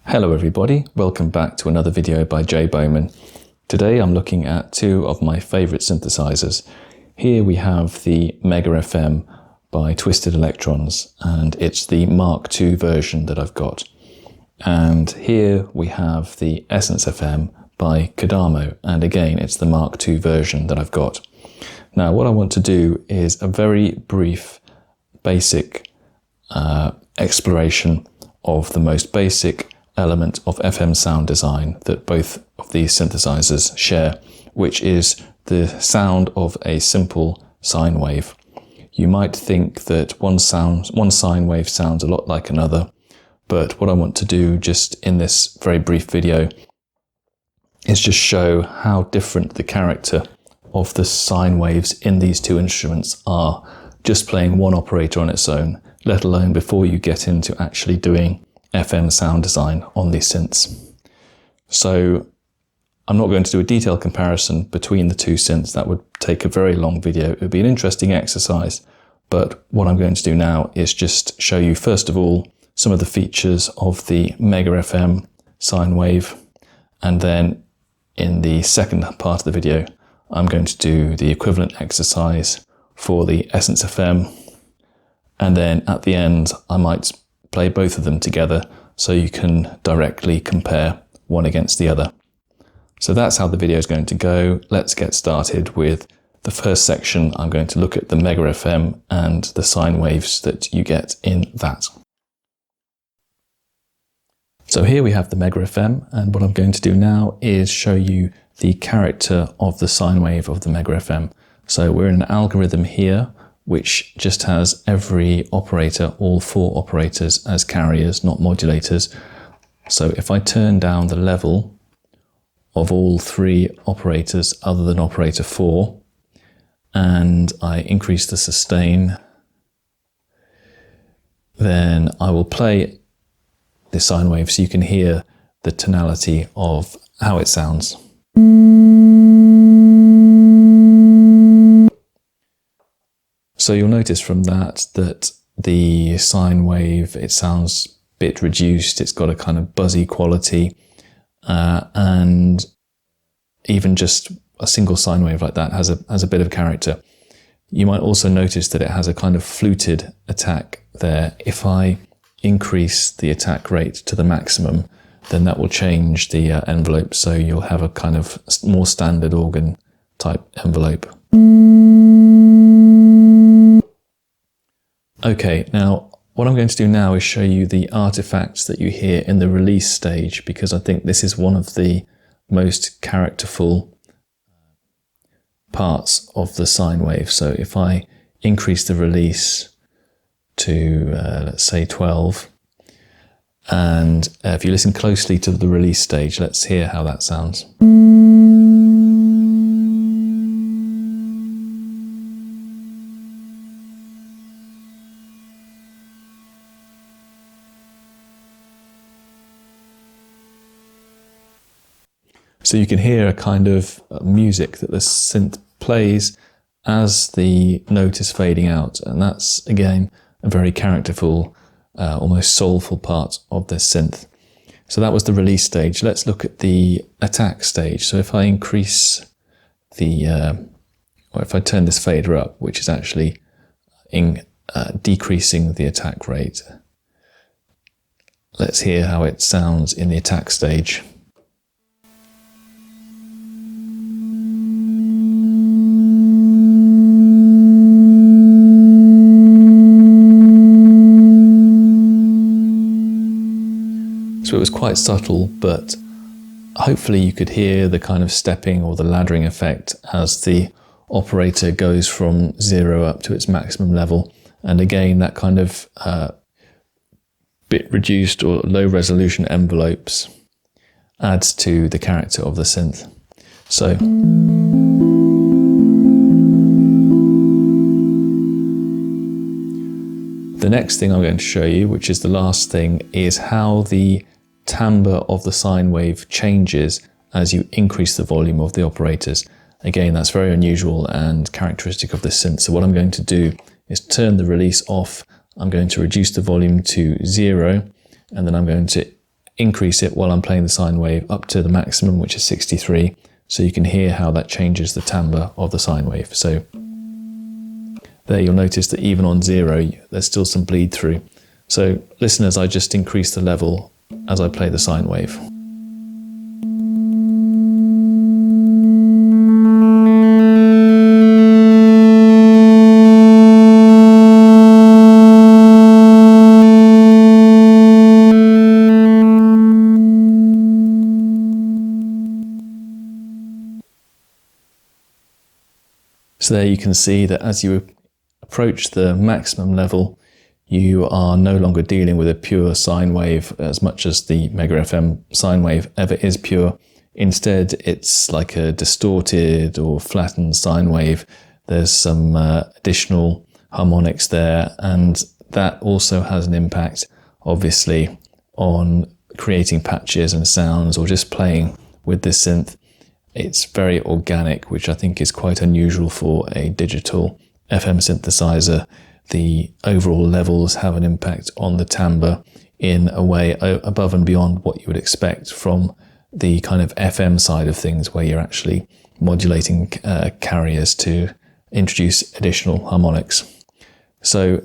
Hello everybody, welcome back to another video by Jay Bowman. Today I'm looking at two of my favourite synthesizers. Here we have the MegaFM by Twisted Electrons, and it's the Mark II version that I've got. And here we have the EssenceFM by Kodamo, and again it's the Mark II version that I've got. Now what I want to do is a very brief, basic exploration of the most basic element of FM sound design that both of these synthesizers share, which is the sound of a simple sine wave. You might think that one sine wave sounds a lot like another, but what I want to do just in this very brief video is just show how different the character of the sine waves in these two instruments are, just playing one operator on its own, let alone before you get into actually doing FM sound design on these synths. So I'm not going to do a detailed comparison between the two synths. That would take a very long video. It would be an interesting exercise, but what I'm going to do now is just show you first of all some of the features of the MegaFM sine wave, and then in the second part of the video I'm going to do the equivalent exercise for the EssenceFM, and then at the end I might play both of them together so you can directly compare one against the other. So that's how the video is going to go. Let's get started with the first section. I'm going to look at the MegaFM and the sine waves that you get in that. So here we have the MegaFM, and what I'm going to do now is show you the character of the sine wave of the MegaFM. So we're in an algorithm here which just has every operator, all four operators, as carriers, not modulators. So if I turn down the level of all three operators other than operator 4, and I increase the sustain, then I will play the sine wave so you can hear the tonality of how it sounds. So you'll notice from that the sine wave, it sounds a bit reduced, it's got a kind of buzzy quality, and even just a single sine wave like that has a bit of character. You might also notice that it has a kind of fluted attack there. If I increase the attack rate to the maximum, then that will change the envelope, so you'll have a kind of more standard organ type envelope. Okay, now what I'm going to do now is show you the artifacts that you hear in the release stage, because I think this is one of the most characterful parts of the sine wave. So if I increase the release to let's say 12, and if you listen closely to the release stage, let's hear how that sounds. So you can hear a kind of music that the synth plays as the note is fading out, and that's again a very characterful, almost soulful part of this synth. So that was the release stage. Let's look at the attack stage. So if I increase or if I turn this fader up, which is actually decreasing the attack rate, let's hear how it sounds in the attack stage. So it was quite subtle, but hopefully you could hear the kind of stepping or the laddering effect as the operator goes from 0 up to its maximum level. And again, that kind of bit reduced or low resolution envelopes adds to the character of the synth. So the next thing I'm going to show you, which is the last thing, is how the timbre of the sine wave changes as you increase the volume of the operators. Again, that's very unusual and characteristic of this synth. So what I'm going to do is turn the release off. I'm going to reduce the volume to 0, and then I'm going to increase it while I'm playing the sine wave up to the maximum, which is 63, so you can hear how that changes the timbre of the sine wave. So there you'll notice that even on 0, there's still some bleed through. So listeners, I just increase the level as I play the sine wave. So there you can see that as you approach the maximum level, you are no longer dealing with a pure sine wave as much as the MegaFM sine wave ever is pure. Instead, it's like a distorted or flattened sine wave. There's some additional harmonics there, and that also has an impact, obviously, on creating patches and sounds or just playing with this synth. It's very organic, which I think is quite unusual for a digital FM synthesizer. The overall levels have an impact on the timbre in a way above and beyond what you would expect from the kind of FM side of things, where you're actually modulating carriers to introduce additional harmonics. So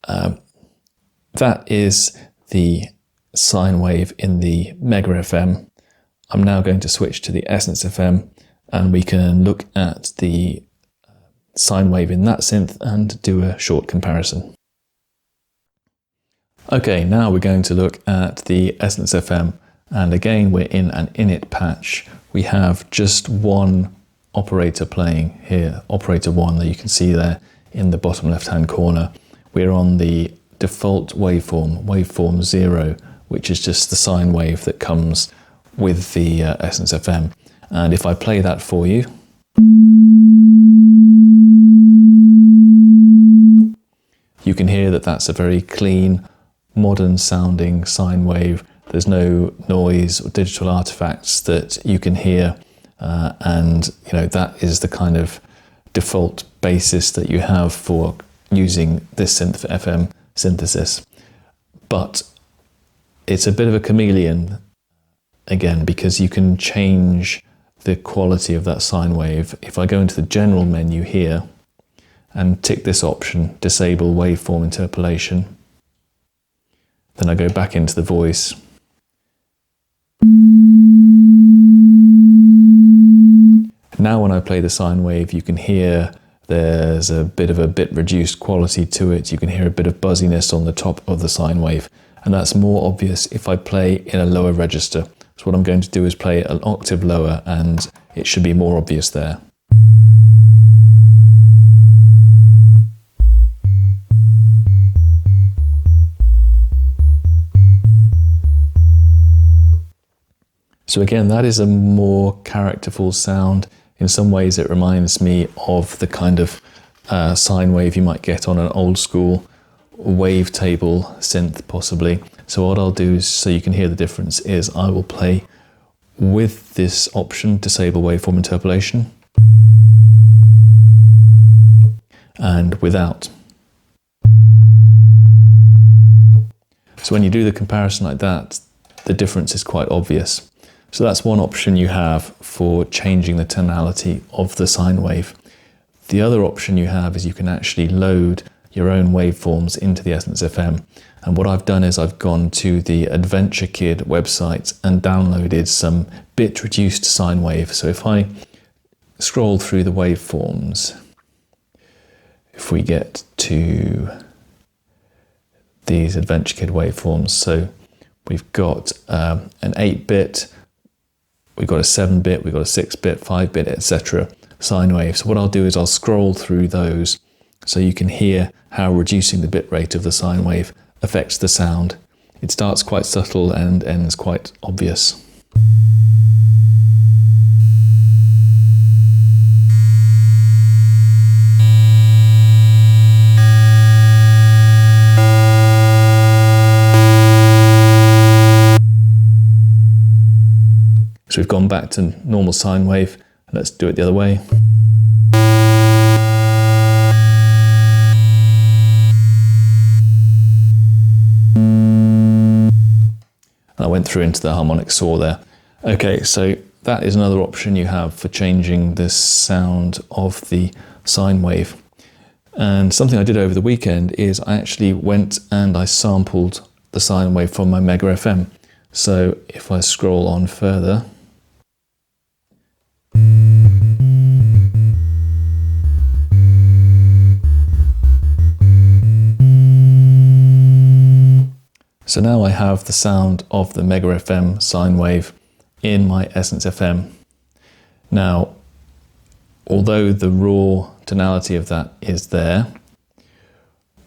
that is the sine wave in the MegaFM. I'm now going to switch to the EssenceFM, and we can look at the sine wave in that synth and do a short comparison. Okay, now we're going to look at the EssenceFM, and again we're in an init patch. We have just one operator playing here, operator 1, that you can see there in the bottom left hand corner. We're on the default waveform 0, which is just the sine wave that comes with the EssenceFM. And if I play that for you, you can hear that that's a very clean, modern sounding sine wave. There's no noise or digital artifacts that you can hear, and that is the kind of default basis that you have for using this synth for FM synthesis. But it's a bit of a chameleon again, because you can change the quality of that sine wave. If I go into the general menu here and tick this option, disable waveform interpolation, then I go back into the voice. Now when I play the sine wave, you can hear there's a bit of a bit reduced quality to it. You can hear a bit of buzziness on the top of the sine wave, and that's more obvious if I play in a lower register. So what I'm going to do is play an octave lower, and it should be more obvious there. So again, that is a more characterful sound. In some ways it reminds me of the kind of sine wave you might get on an old school wavetable synth possibly. So what I'll do is, so you can hear the difference, is I will play with this option, disable waveform interpolation, and without. So when you do the comparison like that, the difference is quite obvious. So that's one option you have for changing the tonality of the sine wave. The other option you have is you can actually load your own waveforms into the EssenceFM. And what I've done is I've gone to the Adventure Kid website and downloaded some bit reduced sine wave. So if I scroll through the waveforms, if we get to these Adventure Kid waveforms, so we've got an 8-bit, we've got a 7-bit, we've got a 6-bit, 5-bit, etc. sine wave. So what I'll do is I'll scroll through those so you can hear how reducing the bit rate of the sine wave affects the sound. It starts quite subtle and ends quite obvious. So we've gone back to normal sine wave, and let's do it the other way. And I went through into the harmonic saw there. Okay, so that is another option you have for changing the sound of the sine wave. And something I did over the weekend is I actually went and I sampled the sine wave from my MegaFM. So if I scroll on further, so now I have the sound of the MegaFM sine wave in my EssenceFM. Now, although the raw tonality of that is there,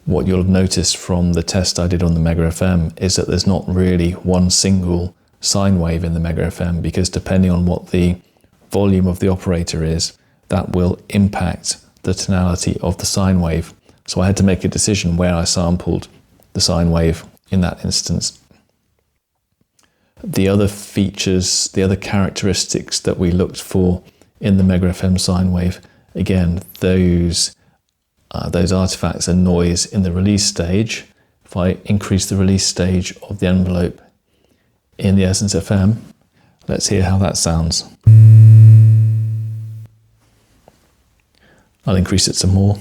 what you'll have noticed from the test I did on the MegaFM is that there's not really one single sine wave in the MegaFM, because depending on what the volume of the operator is, that will impact the tonality of the sine wave. So I had to make a decision where I sampled the sine wave in that instance. The other features, the other characteristics that we looked for in the MegaFM sine wave, again, those artifacts are noise in the release stage. If I increase the release stage of the envelope in the EssenceFM, let's hear how that sounds. I'll increase it some more.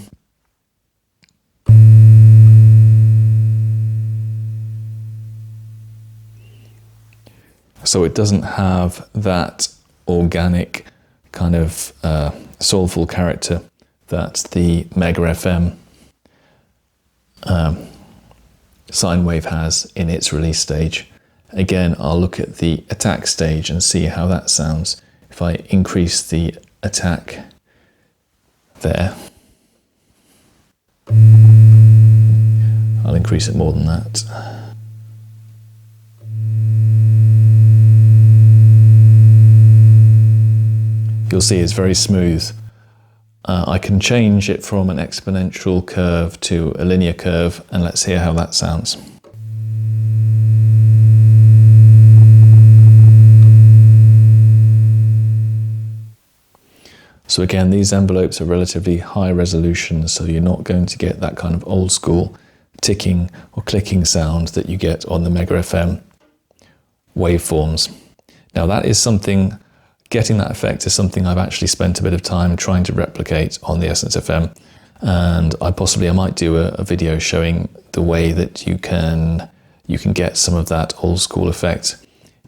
So it doesn't have that organic kind of soulful character that the MegaFM sine wave has in its release stage. Again, I'll look at the attack stage and see how that sounds. If I increase the attack there, I'll increase it more than that. You'll see it's very smooth. I can change it from an exponential curve to a linear curve, and let's hear how that sounds. So again, these envelopes are relatively high resolution, so you're not going to get that kind of old school ticking or clicking sound that you get on the MegaFM waveforms. Now that is something, getting that effect is something I've actually spent a bit of time trying to replicate on the EssenceFM, and I might do a video showing the way that you can get some of that old school effect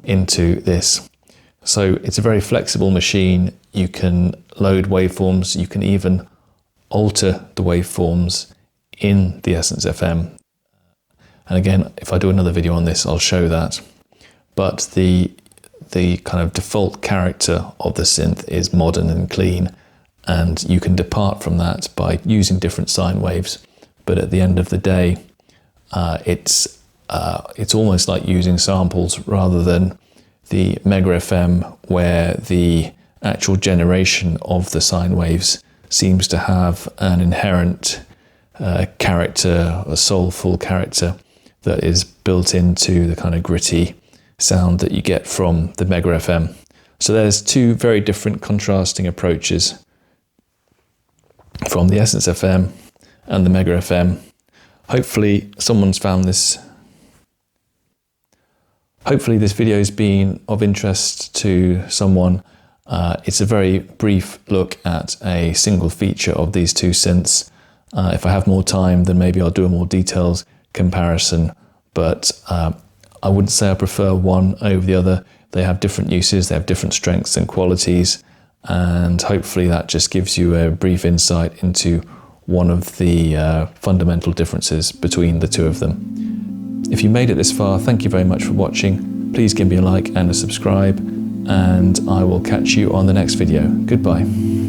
into this. So it's a very flexible machine. You can load waveforms, you can even alter the waveforms in the EssenceFM. And again, if I do another video on this, I'll show that. But the kind of default character of the synth is modern and clean, and you can depart from that by using different sine waves. But at the end of the day, it's almost like using samples rather than the MegaFM, where the actual generation of the sine waves seems to have an inherent character, a soulful character that is built into the kind of gritty sound that you get from the MegaFM. So there's two very different contrasting approaches from the EssenceFM and the MegaFM. Hopefully someone's found this. Hopefully this video has been of interest to someone. It's a very brief look at a single feature of these two synths. If I have more time, then maybe I'll do a more detailed comparison, but I wouldn't say I prefer one over the other. They have different uses, they have different strengths and qualities, and hopefully that just gives you a brief insight into one of the fundamental differences between the two of them. If you made it this far, thank you very much for watching. Please give me a like and a subscribe, and I will catch you on the next video. Goodbye.